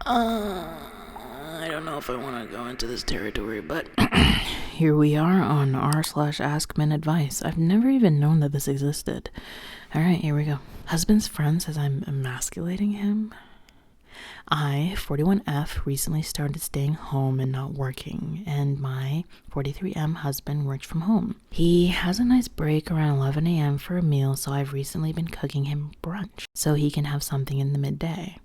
I don't know if I want to go into this territory, but here we are on r/Ask Men Advice. I've never even known that this existed. Alright, here we go. Husband's friend says I'm emasculating him. I, 41F, recently started staying home and not working, and my 43M husband works from home. He has a nice break around 11 a.m. for a meal, so I've recently been cooking him brunch so he can have something in the midday.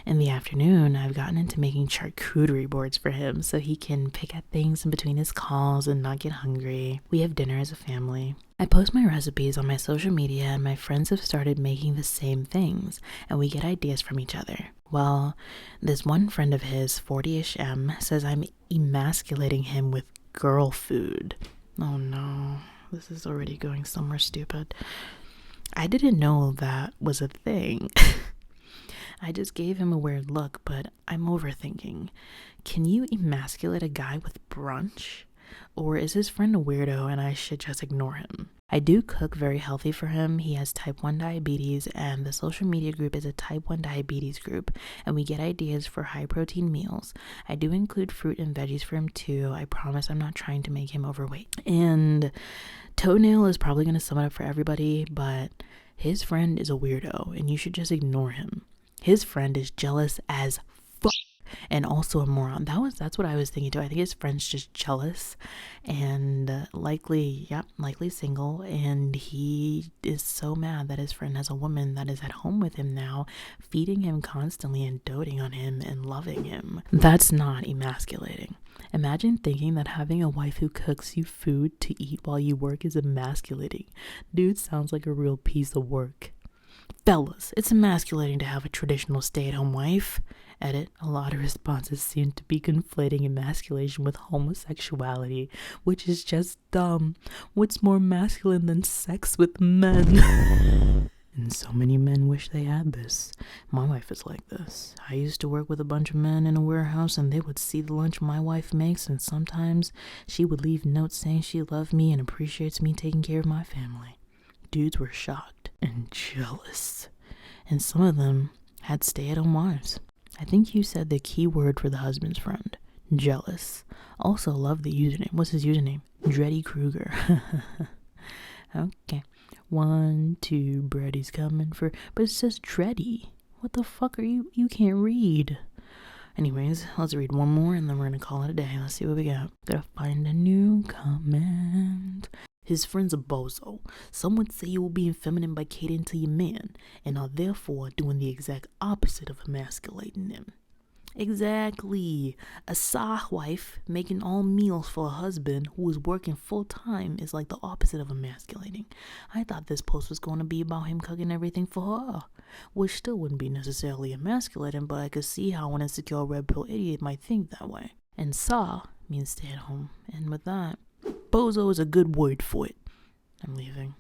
In the afternoon, I've gotten into making charcuterie boards for him so he can pick at things in between his calls and not get hungry. We have dinner as a family. I post my recipes on my social media and my friends have started making the same things and we get ideas from each other. Well, this one friend of his, 40-ish M, says I'm emasculating him with girl food. Oh no, this is already going somewhere stupid. I didn't know that was a thing. I just gave him a weird look, but I'm overthinking. Can you emasculate a guy with brunch? Or is his friend a weirdo and I should just ignore him? I do cook very healthy for him. He has type 1 diabetes and the social media group is a type 1 diabetes group and we get ideas for high protein meals. I do include fruit and veggies for him too. I promise I'm not trying to make him overweight. And toenail is probably going to sum it up for everybody, but his friend is a weirdo and you should just ignore him. His friend is jealous as fuck and also a moron. That's what I was thinking too. I think his friend's just jealous and likely single, and he is so mad that his friend has a woman that is at home with him now, feeding him constantly and doting on him and loving him. That's not emasculating. Imagine thinking that having a wife who cooks you food to eat while you work is emasculating. Dude sounds like a real piece of work. Fellas, it's emasculating to have a traditional stay-at-home wife. Edit, a lot of responses seem to be conflating emasculation with homosexuality, which is just dumb. What's more masculine than sex with men? And so many men wish they had this. My wife is like this. I used to work with a bunch of men in a warehouse and they would see the lunch my wife makes, and sometimes she would leave notes saying she loved me and appreciates me taking care of my family. Dudes were shocked and jealous, and some of them had stay-at-home wives. I think you said the key word for the husband's friend. Jealous. Also love the username. What's his username? Dreddy Kruger. Okay. 1, 2, Brady's coming for... But it says Dreddy. What the fuck are you? You can't read. Anyways, let's read one more and then we're gonna call it a day. Let's see what we got. Gotta find a new comment. His friend's a bozo. Some would say you will be feminine by catering to your man and are therefore doing the exact opposite of emasculating him. Exactly. A sah wife making all meals for a husband who is working full time is like the opposite of emasculating. I thought this post was going to be about him cooking everything for her, which still wouldn't be necessarily emasculating, but I could see how an insecure red pill idiot might think that way. And sah means stay at home, and with that, bozo is a good word for it. I'm leaving.